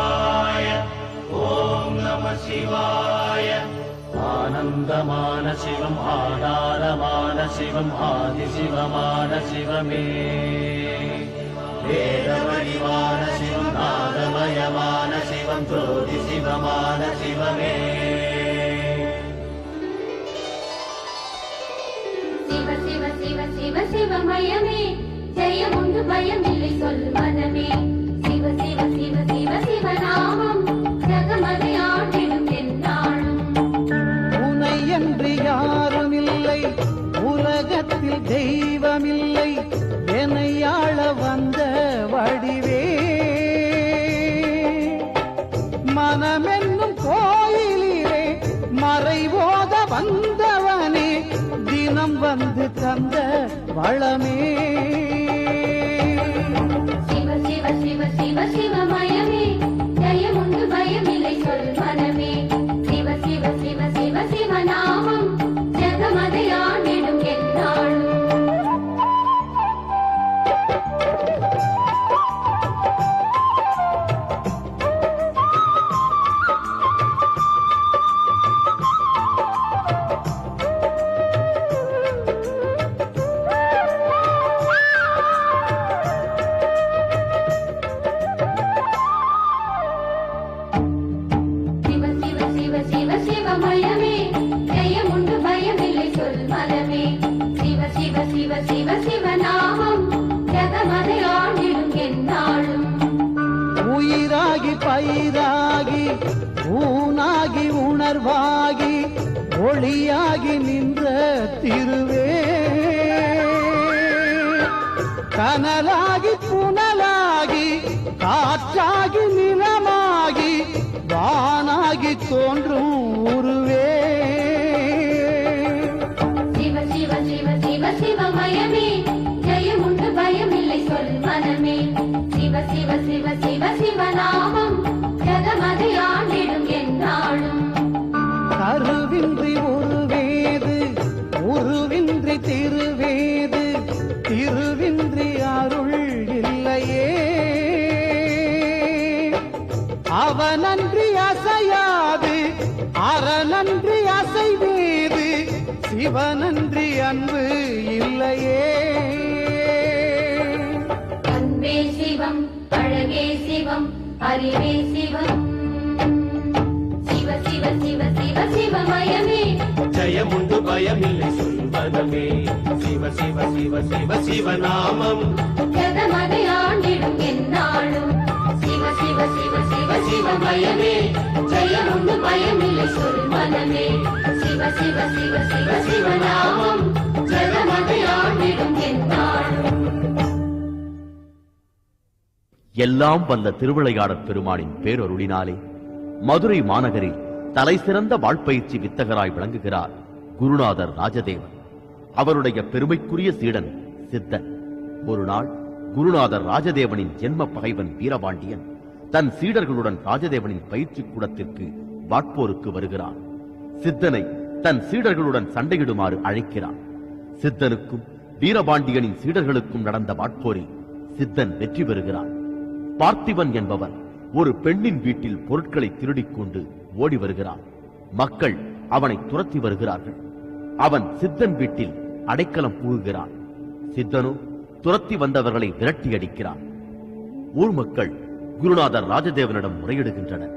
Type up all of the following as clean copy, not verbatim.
சிவாய. ஓம் நம சிவாய. ஆனந்தமான சிவம், ஆதாரமான சிவம், ஆதிசிவமான சிவமே. வேதவடிவான சிவம், நாதமயமான சிவம், ஜோதி சிவமான சிவமே. சிவ சிவ சிவ சிவ சிவமயமே, ஜெயமுண்டு பயமில்லை சொல் மனமே. சிவ சிவ சிவ சிவ சிவநாமம், ஜகமதை ஆண்டிடும் எந்நாளும். உனை என்று யாரும் இல்லை, உலகத்தில் தெய்வமில்லை, என்னை ஆள வந்த வடிவே. மனமென்னும் கோயிலிலே மறைவோத வந்தவனே, தினம் வந்து தந்த வளமே. சிவ சிவ சிவ சிவ சிவமயமே, ஜெயமுண்டு பயமில்லை சொல் மனமே. சிவ சிவ சிவ சிவ சிவநாமம், ஜகமதை ஆண்டிடும் எந்நாளும். சிவமயமே, ஜெயமுண்டு பயமில்லை சொல் மனமே. சிவ சிவ சிவ சிவ சிவநாமம், ஜகமதை ஆண்டிடும் எந்நாளும். உயிராகி பயிராகி ஊனாகி உணர்வாகி ஒளியாகி நின்ற திருவே. கனலாகி புனலாகி காற்றாகி நிலமாகி வானாகி தோன்றும் உருவே. சிவ சிவ சிவ சிவ சிவமயமே, ஜெயமுண்டு பயமில்லை சொல் மனமே. சிவ சிவ சிவ சிவ சிவநாமம், ஜகமதை ஆண்டிடும் எந்நாளும். கருவின்றி உருவேது, உருவின்றி திருவேது, திருவின்றி அருள் இல்லையே. அவனன்றி அசையாது, அறநன்றி அசைவேது, சிவனன்றி அன்பு இல்லையே. அன்பே சிவம், அழகே சிவம், அறிவே சிவம். சிவ சிவ சிவ சிவ சிவமயமே, ஜெயமுண்டு பயமில்லை சொல்வதமே. சிவ சிவ சிவ சிவ சிவநாமம், ஜகமதை ஆண்டிடும் எந்நாளும். சிவ சிவ சிவ சிவ சிவமயமே, ஜெயமுண்டு பயமில்லை சொல் மனமே. சிவ சிவ சிவ சிவ சிவநாமம், ஜகமதை ஆண்டிடும் எந்நாளும். எல்லாம் வல்ல திருவிளையாடற் பெருமானின் பேரருளினாலே மதுரை மாநகரில் தலை சிறந்த வாழ்பயிற்சி வித்தகராய் விளங்குகிறார் குருநாதர் ராஜதேவன். அவருடைய பெருமைக்குரிய சீடன் சித்தன். ஒரு நாள் குருநாதர் ராஜதேவனின் ஜென்ம பகைவன் வீரபாண்டியன் தன் சீடர்களுடன் ராஜதேவனின் பயிற்சி கூடத்திற்கு வாட்போருக்கு வருகிறான். சித்தனை தன் சீடர்களுடன் சண்டையிடுமாறு அழைக்கிறான். சித்தனுக்கும் வீரபாண்டியனின் சீடர்களுக்கும் நடந்த வாட்போரில் சித்தன் வெற்றி பெறுகிறான். பார்த்திபன் என்பவன் ஒரு பெண்ணின் வீட்டில் பொருட்களை திருடிக் கொண்டு ஓடி வருகிறான். மக்கள் அவனை துரத்தி வருகிறார்கள். அவன் சித்தன் வீட்டில் அடைக்கலம் புகுகிறான். சித்தனோ துரத்தி வந்தவர்களை விரட்டி அடிக்கிறான். ஊர் மக்கள் குருநாதர் ராஜதேவனிடம் முறையிடுகின்றனர்.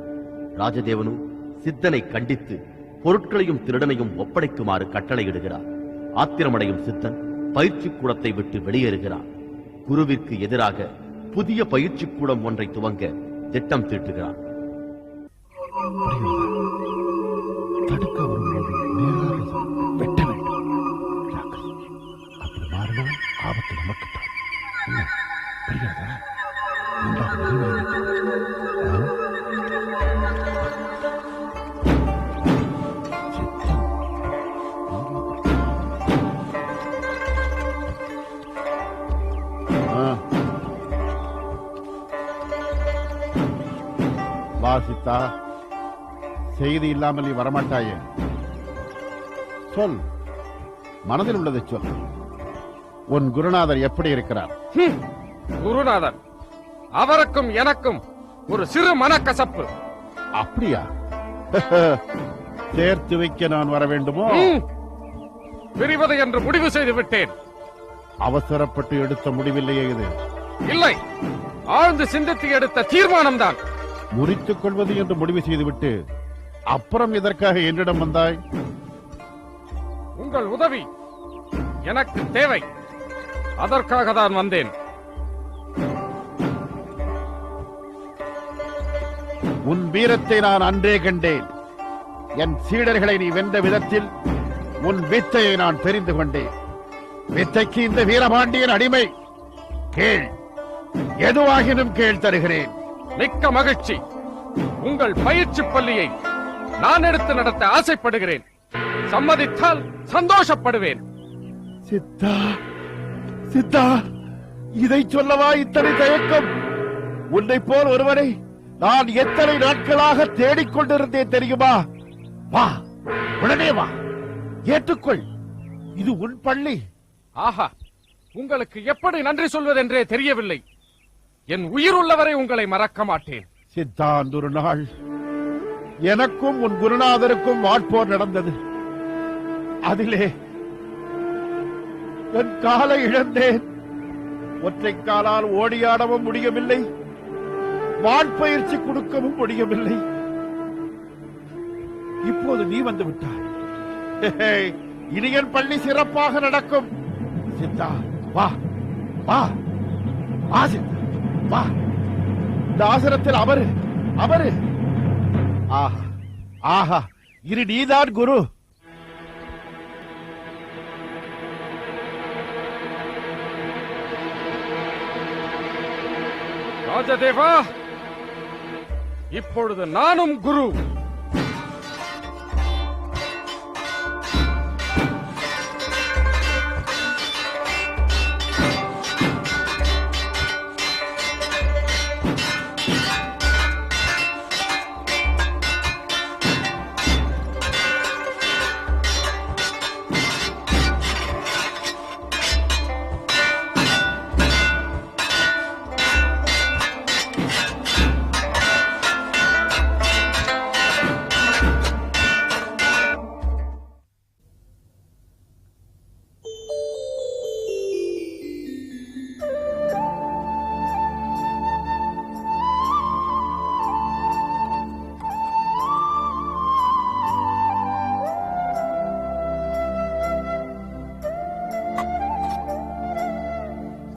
ராஜதேவனோ சித்தனை கண்டித்து பொருட்களையும் திருடனையும் ஒப்படைக்குமாறு கட்டளையிடுகிறார். ஆத்திரமடையும் சித்தன் பயிற்சி கூடத்தை விட்டு வெளியேறுகிறான். குருவிற்கு எதிராக புதிய பயிற்சி கூடம் ஒன்றை துவங்க திட்டம் தீட்டுகிறான். தடுக்க வரும்போது நேராக வெட்ட வேண்டும். அப்படி மாறினால் ஆபத்து நமக்குத்தான். புரியாதா? வாசித்தா செய்தி இல்லாமல் நீ வரமாட்டாயே. சொல், மனதில் உள்ளதை சொல். உன் குருநாதர் எப்படி இருக்கிறார்? குருநாதர் அவருக்கும் எனக்கும் ஒரு சிறு மனக்கசப்பு. அப்படியா? சேர்த்து வைக்க நான் வர வேண்டுமோ? பிரிவது என்று முடிவு செய்து விட்டேன். அவசரப்பட்டு எடுத்த முடிவில்லையே இது. இல்லை, ஆழ்ந்து சிந்தித்து எடுத்த தீர்மானம் தான். முறித்துக் கொள்வது என்று முடிவு செய்துவிட்டு அப்புறம் இதற்காக என்னிடம் வந்தாய்? உங்கள் உதவி எனக்கு தேவை. அதற்காக தான் வந்தேன். உன் வீரத்தை நான் அன்றே கண்டேன். என் சீடர்களை நீ வென்ற விதத்தில் உன் வித்தையை நான் தெரிந்து கொண்டேன். வித்தைக்கு இந்த வீரபாண்டியன் அடிமை. கேள், எதுவாகினும் கேள் தருகிறேன். மிக்க மகிழ்ச்சி. உங்கள் பயிற்சி பள்ளியை நான் எடுத்து நடத்த ஆசைப்படுகிறேன். சம்மதித்தால் சந்தோஷப்படுவேன். சித்தா, சித்தா, இதை சொல்லவா இத்தனை தயக்கம்? உன்னை போல் ஒருவரை நான் எத்தனை நாட்களாக தேடிக்கொண்டிருந்தேன் தெரியுமா? வா, உடனே வா, ஏற்றுக்கொள். இது உன் பள்ளி. ஆஹா, உங்களுக்கு எப்படி நன்றி சொல்வதென்றே தெரியவில்லை. என் உயிர் உள்ளவரை உங்களை மறக்க மாட்டேன். சித்தான், ஒரு நாள் எனக்கும் உன் குருநாதருக்கும் வாட்போர் நடந்தது. அதிலே என் காலை இழந்தேன். ஒற்றை காலால் ஓடியாடவும் முடியவில்லை, வாட்பயிற்சி கொடுக்கவும் முடியவில்லை. இப்போது நீ வந்து விட்டாய். இனி என் பள்ளி சிறப்பாக நடக்கும். சித்தா, வா வா வா, சித்தா வா. இந்த ஆசனத்தில் அமரு, அமரு. ஆஹா ஆஹா, இரு நீதான் குரு. ராஜதேவா, இப்பொழுது நானும் குரு.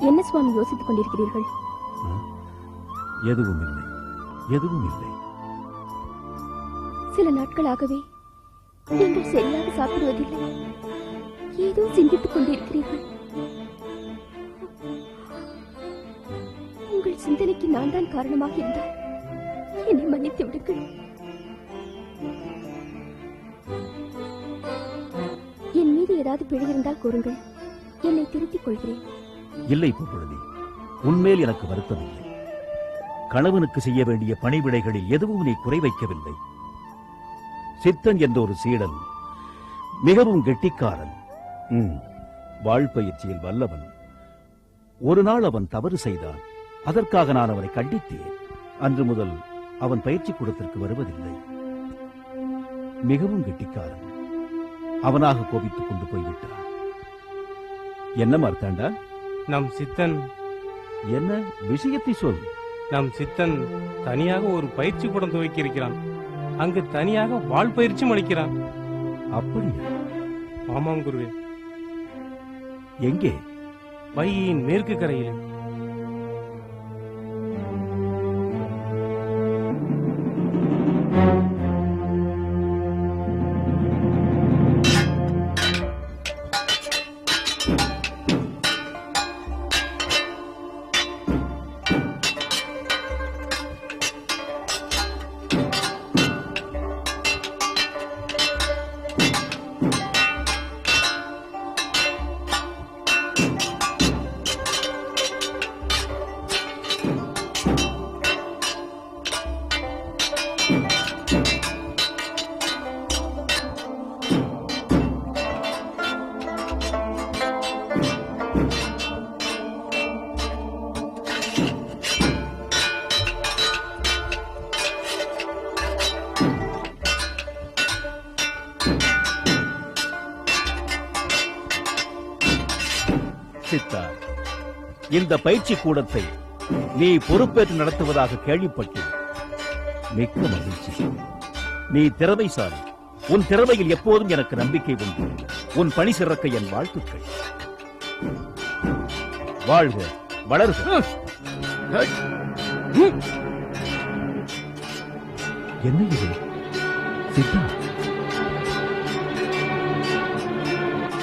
என்ன சுவாமி யோசித்துக் கொண்டிருக்கிறீர்கள்? எதுவும் இல்லை, எதுவும் இல்லை. சில நாட்களாகவே நீங்கள் சரியாக சாப்பிடுவதில்லை. ஏதோ சிந்தித்துக் கொண்டிருக்கிறீர்கள். உங்கள் சிந்தனைக்கு நான் தான் காரணமாக இருந்தால் என்னை மன்னித்து விடுங்கள். என் மீது ஏதாவது பிழை இருந்தால் கூறுங்கள், என்னை திருத்திக் கொள்கிறேன். இல்லை பூங்குழலி, உன்மேல் எனக்கு வருத்தமில்லை. கணவனுக்கு செய்ய வேண்டிய பணிவிடைகளில் எதுவும் நீ குறை வைக்கவில்லை. சித்தன் என்ற ஒரு சீடன் மிகவும் கெட்டிக்காரன், வாழ்பயிற்சியில் வல்லவன். ஒரு நாள் அவன் தவறு செய்தான். அதற்காக நான் அவனை கண்டித்தேன். அன்று முதல் அவன் பயிற்சி கூடத்திற்கு வருவதில்லை. மிகவும் கெட்டிக்காரன். அவனாக கோபித்துக் கொண்டு போய்விட்டான். என்ன மார்த்தாண்டா? நம் சித்தன் என்ன விஷயத்தை சொல். நம் சித்தன் தனியாக ஒரு பயிற்சி கூடம் துவக்கியிருக்கிறான். அங்கு தனியாக வாழ் பயிற்சியும் அளிக்கிறான். அப்படியா? ஆமாம் குருவே. எங்கே? வையின் மேற்கு கரையில். இந்த பயிற்சி கூடத்தை நீ பொறுப்பேற்று நடத்துவதாக கேள்விப்பட்டேன். மிக்க மகிழ்ச்சி. நீ திறமைசாலி. உன் திறமையில் எப்போதும் எனக்கு நம்பிக்கை உண்டு. உன் பணி சிறக்க என் வாழ்த்துக்கள். வாழ்க, வளர்க. என்ன இது சித்தா?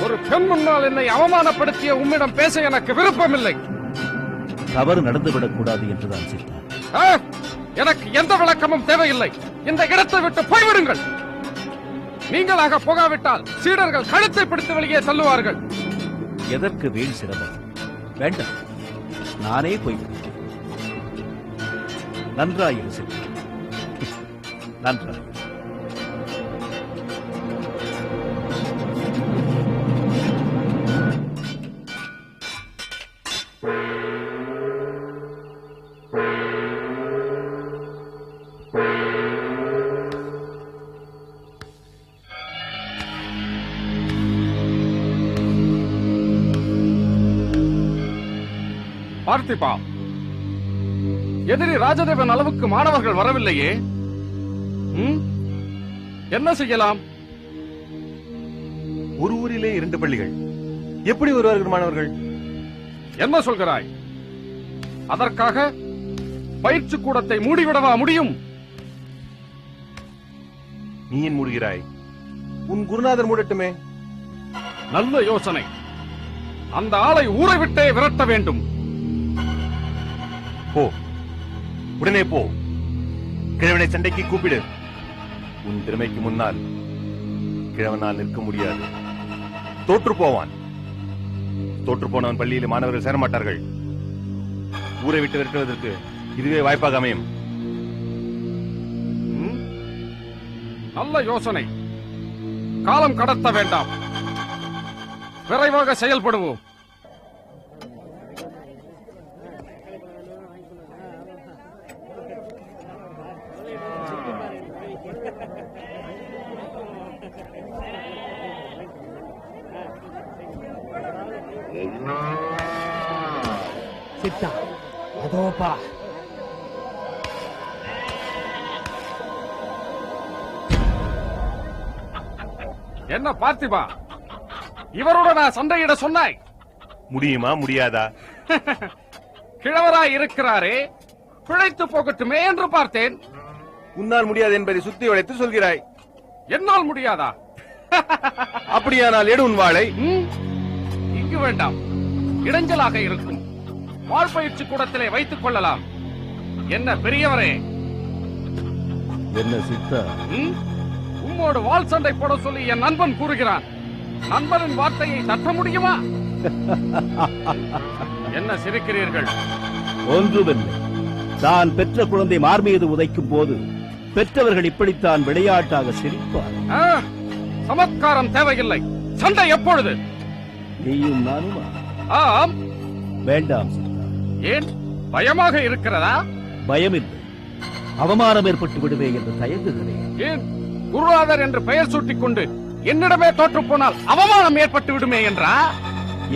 ஒரு பெண் முன்னால் என்னை அவமானப்படுத்திய உம்மிடம் பேச எனக்கு விருப்பமில்லை. தவறு நடந்துவிடக் கூடாது என்றுதான் சித்தா. எனக்கு எந்த விளக்கமும் தேவையில்லை. இந்த இடத்தை விட்டு போய்விடுங்கள். நீங்களாக போகாவிட்டால் சீடர்கள் கழுத்தை பிடித்து வெளியே தள்ளுவார்கள். எதற்கு வீண் சிரமம்? வேண்டாம், நானே போய்விடுவேன். நன்றாயிரு சித்தா, நன்றாயிரு. பார்த்திபா, எதிரி ராஜதேவன் அளவுக்கு மாணவர்கள் வரவில்லையே. என்ன செய்யலாம்? ஒரு ஊரிலே 2 பள்ளிகள், எப்படி வருவார்கள் மாணவர்கள்? என்ன சொல்கிறாய்? அதற்காக பயிற்சி கூடத்தை மூடிவிடவா முடியும்? நீ ஏன் மூடுகிறாய்? உன் குருநாதர் மூடட்டுமே. நல்ல யோசனை. அந்த ஆளை ஊரை விட்டே விரட்ட வேண்டும். போ, உடனே போ. கிழவனை சண்டைக்கு கூப்பிடு. உன் திறமைக்கு முன்னால் கிழவனால் நிற்க முடியாது. தோற்று போவான். தோற்று போனவன் பள்ளியில் மாணவர்கள் சேரமாட்டார்கள். ஊரை விட்டு விரட்டுவதற்கு இதுவே வாய்ப்பாக அமையும். நல்ல யோசனை. காலம் கடத்த வேண்டாம். விரைவாக செயல்படுவோம். சித்தா, அதோப்பா. என்ன பார்த்திபா, இவருடன் நான் சண்டையிட சொன்னாய்? முடியுமா முடியாதா? கிழவராய் இருக்கிறாரே, பிழைத்து போகட்டுமே என்று பார்த்தேன். உன்னால் முடியாது என்பதை சுத்தி வளைத்து சொல்கிறாய். என்னால் முடியாதா? அப்படியானால் எடு உன் வாளை. இங்கு வேண்டாம், இடைஞ்சலாக இருக்கும். வாழ்பயிற்சி கூடத்திலே வைத்துக் கொள்ளலாம். என்ன பெரியவரே? என்ன சித்தா? உம்மோடு வாள் சண்டை போட சொல்லி என் நண்பன் கூறுகிறான். நண்பனின் வார்த்தையை தட்ட முடியுமா? என்ன சிரிக்கிறீர்கள்? ஒன்றுமில்லை. தான் பெற்ற குழந்தை மார்மீது உதைக்கும் போது பெற்றவர்கள் இப்படித்தான் விளையாட்டாக சிரிப்பார். சமத்காரம் தேவையில்லை. சண்டை எப்பொழுது? நீயும் நானுமா? ஆம். வேண்டாம். ஏன், பயமாக இருக்கிறதா? பயமில்லை, அவமானம் ஏற்பட்டு விடுவே என்று தயங்குகிறேன். ஏன், குருநாதர் என்று பெயர் சூட்டிக் கொண்டு என்னிடமே தோற்று போனால் அவமானம் ஏற்பட்டு விடுமே என்றா?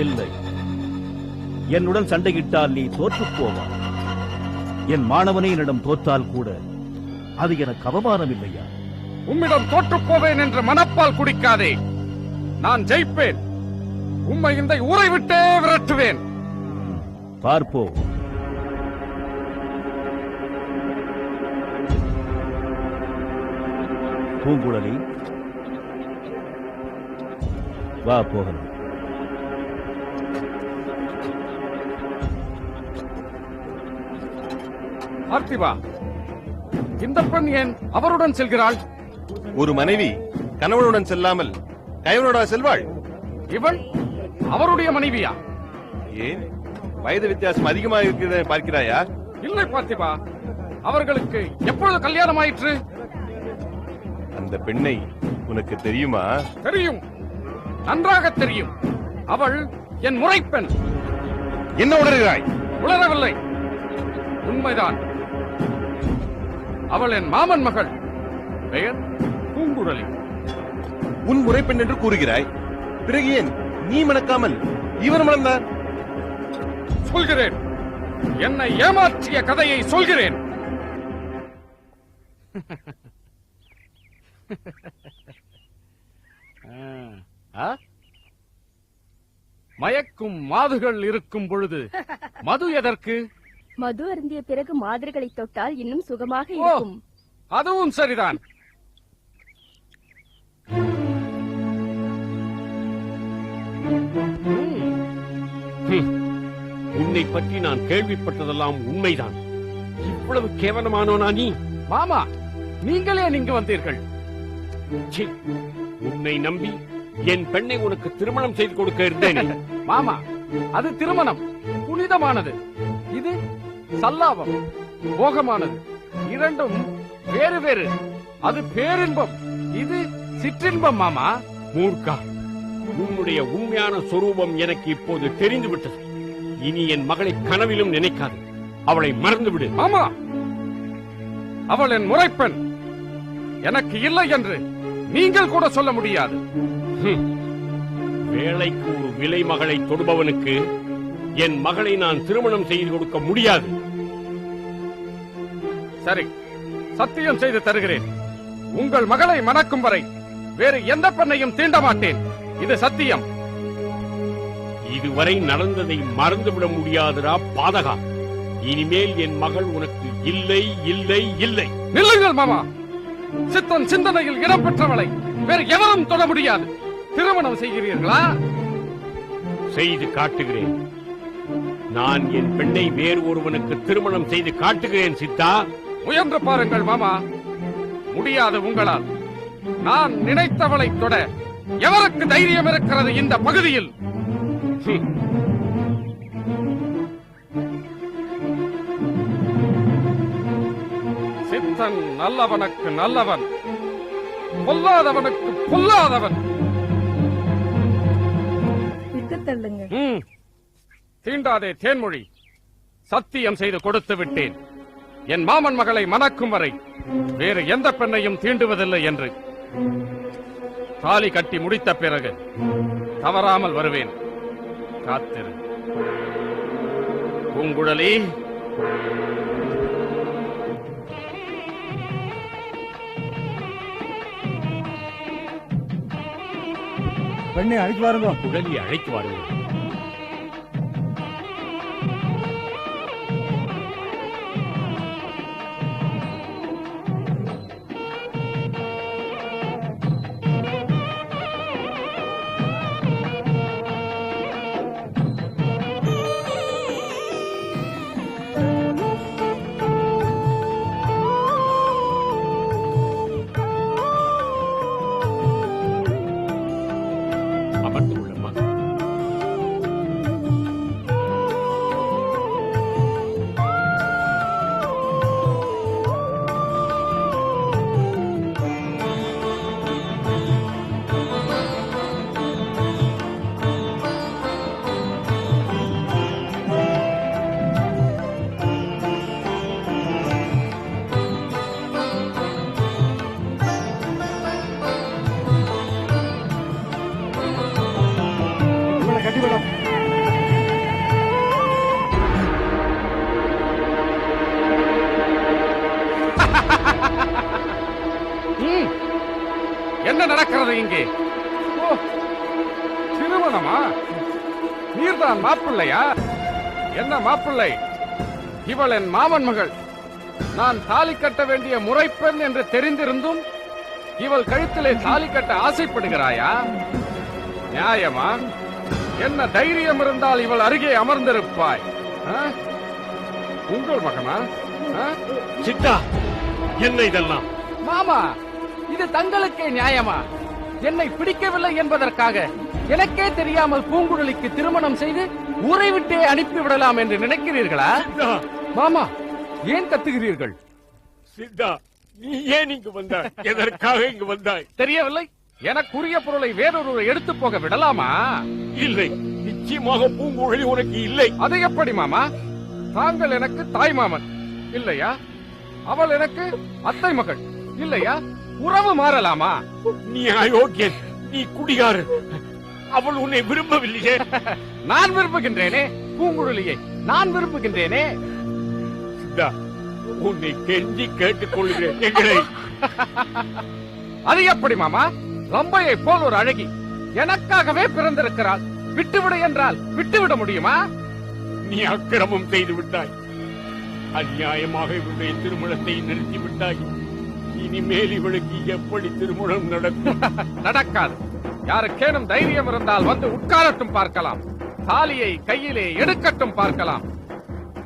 இல்லை, என்னுடன் சண்டையிட்டால் நீ தோற்று போவாய். என் மாணவனை என்னிடம் தோற்றால் கூட அது எனக்கு அவமானம் இல்லையா? உம்மிடம் தோற்று போவேன் என்று மனப்பால் குடிக்காதே. நான் ஜெயிப்பேன். உம்மை இந்த ஊரை விட்டே விரட்டுவேன். பார்ப்போம். பூங்குழலி, வா போகலாம். பார்த்திபா, இந்த பெண் ஏன் அவருடன் செல்கிறாள்? ஒரு மனைவி கணவனுடன் செல்லாமல் கயவனோட செல்வாள். இவள் அவருடைய மனைவியா? ஏன், வயது வித்தியாசம் அதிகமாக இருக்கிறதை பார்க்கிறாயா? இல்லை பார்த்திபா, அவர்களுக்கு எப்பொழுது கல்யாணம் ஆயிற்று? அந்த பெண்ணை உனக்கு தெரியுமா? தெரியும், நன்றாக தெரியும். அவள் என் முறைப்பெண். என்ன உணர்கிறாய்? உணரவில்லை, உண்மைதான். அவள் என் மாமன் மகள். பெயர் பூங்குழலி. உன் முறைப்பெண் என்று கூறுகிறாய். பிறகு ஏன் நீ மணக்காமல் இவர் மணந்தார்? சொல்கிறேன். என்னை ஏமாற்றிய கதையை சொல்கிறேன். மயக்கும் மாதுகள் இருக்கும் பொழுது மது எதற்கு? மது அருந்திய பிறகு மாதிரிகளை தொட்டால் இன்னும் சுகமாக இருக்கும். அதுவும் சரிதான். உன்னை பற்றி நான் கேள்விப்பட்டதெல்லாம் உண்மைதான். இவ்வளவு கேவலமானோனா நீ? மாமா, நீங்களே நீங்க வந்தீர்கள். ச்சீ, உன்னை நம்பி என் பெண்ணை உனக்கு திருமணம் செய்து கொடுக்க இருந்தேன். மாமா, அது திருமணம் புனிதமானது. இது சல்லாபம் போகமானது. இரண்டும் வேறு வேறு. அது பேரின்பம், இது சிற்றின்பம். மாமா மூர்க்கா, உன்னுடைய உண்மையான சொரூபம் எனக்கு இப்போது தெரிந்துவிட்டது. இனி என் மகளை கனவிலும் நினைக்காது. அவளை மறந்துவிடு. மாமா, அவள் என் முறைப்பெண். எனக்கு இல்லை என்று நீங்கள் கூட சொல்ல முடியாது. வேலைக்கு ஒரு விலை மகளை தொடுபவனுக்கு என் மகளை நான் திருமணம் செய்து கொடுக்க முடியாது. சரி, சத்தியம் செய்து தருகிறேன். உங்கள் மகளை மணக்கும் வரை வேறு எந்த பெண்ணையும் தீண்ட மாட்டேன். இது சத்தியம். இதுவரை நடந்ததை மறந்துவிட முடியாதுடா பாதகா. இனிமேல் என் மகள் உனக்கு இல்லை இல்லை இல்லை. நில்லுங்கள் மாமா. சித்தன் சிந்தனையில் இடம் பெற்றவளை வேறு எவரும் தொட முடியாது. திருமணம் செய்கிறீர்களா? செய்து காட்டுகிறேன். நான் என் பெண்ணை வேறு ஒருவனுக்கு திருமணம் செய்து காட்டுகிறேன் சித்தா. முயன்று பாருங்கள் மாமா. முடியாது உங்களால். நான் நினைத்தவளை தொட எவருக்கு தைரியம் இருக்கிறது இந்த பகுதியில்? சித்தன் நல்லவனுக்கு நல்லவன், பொல்லாதவனுக்கு பொல்லாதவன். தீண்டாதே தேன்மொழி. சத்தியம் செய்து கொடுத்து விட்டேன். என் மாமன் மகளை மணக்கும் வரை வேறு எந்த பெண்ணையும் தீண்டுவதில்லை என்று. தாலி கட்டி முடித்த பிறகு தவறாமல் வருவேன். காத்திரு பூங்குழலி. பெண்ணை அழைத்து வாருங்க. குழலியை அழைத்து வாருங்கள். அமர்ந்து கொள்ளம்மா. என்ன நடக்கிறது இங்கே? ஓ, திருமணமா? நீர்தான் மாப்பிள்ளையா? என்ன மாப்பிள்ளை? இவள் என் மாமன் மகள். நான் தாலி கட்ட வேண்டிய முறைப்பெண் என்று தெரிந்திருந்தும் இவள் கழுத்திலே தாலி கட்ட ஆசைப்படுகிறாயா? நியாயமா? என்ன தைரியம் இருந்தால் இவள் அருகே அமர்ந்திருப்பாய். உங்கள் மகனா? சித்தா, என்ன இதெல்லாம்? மாமா, இது தங்களுக்கே நியாயமா? என்னை பிடிக்கவில்லை என்பதற்காக எனக்கே தெரியாமல் பூங்குழலிக்கு திருமணம் செய்து ஊரை விட்டே அனுப்பிவிடலாம் என்று நினைக்கிறீர்களா? மாமா, ஏன் கத்துகிறீர்கள்? சித்தா, நீ ஏன் இங்கு வந்தாய்? எதற்காக இங்கு வந்தாய்? தெரியவில்லை. எனக்குரிய பொருளை வேறொருவரை எடுத்து போக விடலாமா? இல்லை, நிச்சயமாக பூங்குழலி உனக்கு இல்லை. அது எப்படி மாமா? தாங்கள் எனக்கு தாய் மாமன் இல்லையா? அவள் எனக்கு அத்தை மகள் இல்லையா? உறவு மாறலாமா? நீ அயோக்கியன், நீ குடிகாரன். அவள் உன்னை விரும்பவில்லையே. நான் விரும்புகின்றேனே. பூங்குழலியை நான் விரும்புகின்றேனே. சித்தா, உன்னை கெஞ்சி கேட்டுக் கொள்கிறேன், எங்களை அது எப்படி மாமா? ரம்பையை போல் ஒரு அழகி எனக்காகவே பிறந்திருக்கிறாள். விட்டுவிடு என்றால் விட்டுவிட முடியுமா? நீ அக்கிரமம் செய்து விட்டாய். அநியாயமாக இவருடைய திருமணத்தை நிறுத்தி விட்டாய். இனிமேல் இவளுக்கு எப்படி திருமணம் நடக்கும்? நடக்காது. யாருக்கேனும் தைரியம் இருந்தால் வந்து உட்காரட்டும் பார்க்கலாம். தாலியை கையிலே எடுக்கட்டும் பார்க்கலாம்.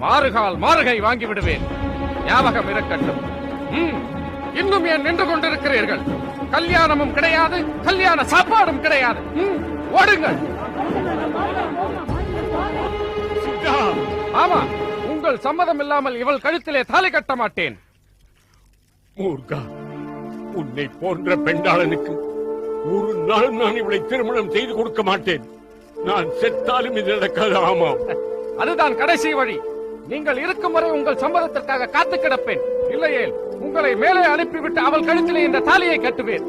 மாறுகால் மாறுகை வாங்கி விடுவேன். ஞாபகம் இருக்கட்டும். இன்னும் ஏன் நின்று கொண்டிருக்கிறீர்கள்? கல்யாணமும் கிடையாது, கல்யாண சாப்பாடும் கிடையாது. ஓடுங்கள். ஆமா, உங்கள் சம்மதம் இல்லாமல் இவள் கழுத்திலே தாலி கட்ட மாட்டேன். மூர்க்கா, உன்னை போன்ற பெண்டாளனுக்கு ஒரு நாள் நான் இவளை திருமணம் செய்து கொடுக்க மாட்டேன். நான் செத்தாலும் இது நடக்காது. ஆமாம், அதுதான் கடைசி வழி. நீங்கள் இருக்கும் வரை உங்கள் சம்மதத்திற்காக காத்து கிடப்பேன். இல்லையே உங்களை மேலே அனுப்பிவிட்டு அவள் கழுத்திலே இந்த தாலியை கட்டுவேன்.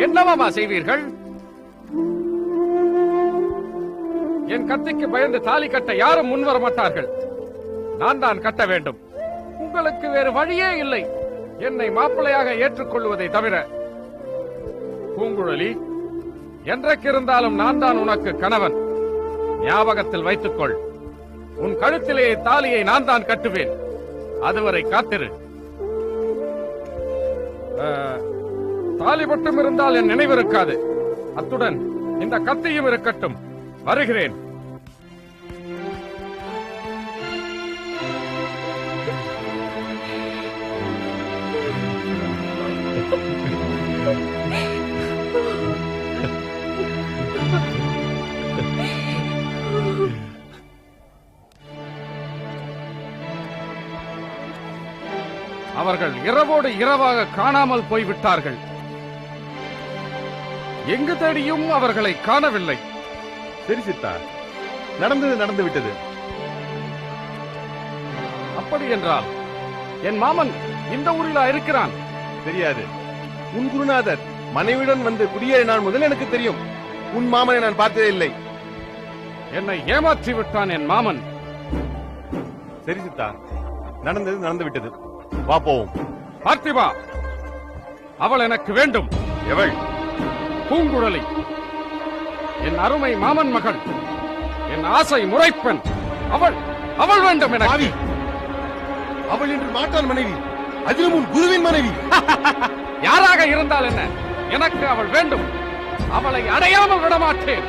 என்னவாமா செய்வீர்கள்? என் கத்திக்கு பயந்து தாலி கட்ட யாரும் முன்வர மாட்டார்கள். நான் தான் கட்ட வேண்டும். உங்களுக்கு வேறு வழியே இல்லை என்னை மாப்பிள்ளையாக ஏற்றுக்கொள்வதை தவிர. பூங்குழலி, என்றைக்கு இருந்தாலும் நான் தான் உனக்கு கணவன். ஞாபகத்தில் வைத்துக்கொள். உன் கழுத்திலே தாலியை நான் தான் கட்டுவேன். அதுவரை காத்திரு. தாலி மட்டும் இருந்தால் என் நினைவிருக்காது. அத்துடன் இந்த கத்தியும் இருக்கட்டும். வருகிறேன். அவர்கள் இரவோடு இரவாக காணாமல் போய்விட்டார்கள். எங்கு தேடியும் அவர்களை காணவில்லை. சரி சித்தா, நடந்தது நடந்து விட்டது. அப்படி என்றால் என் மாமன் இந்த ஊரிலா இருக்கிறான்? தெரியாது. உன் குருநாதர் மனைவியுடன் வந்து குடியேற நாள் முதல் எனக்கு தெரியும். உன் மாமனை நான் பார்த்ததே இல்லை. என்னை ஏமாற்றி விட்டான் என் மாமன். சரி சித்தா, நடந்தது நடந்து விட்டது. வா போவோம். பார்த்திபா, அவள் எனக்கு வேண்டும். எவள்? பூங்குழலி, என் அருமை மாமன் மகள், என் ஆசை முறைப்பெண். அவள் அவள் வேண்டும் எனக்கு. அவள் என்று மாட்டான் மனைவி, அதிலும் உன் குருவின் மனைவி. யாராக இருந்தால் என்ன, எனக்கு அவள் வேண்டும். அவளை அடையாமல் விடமாட்டேன்.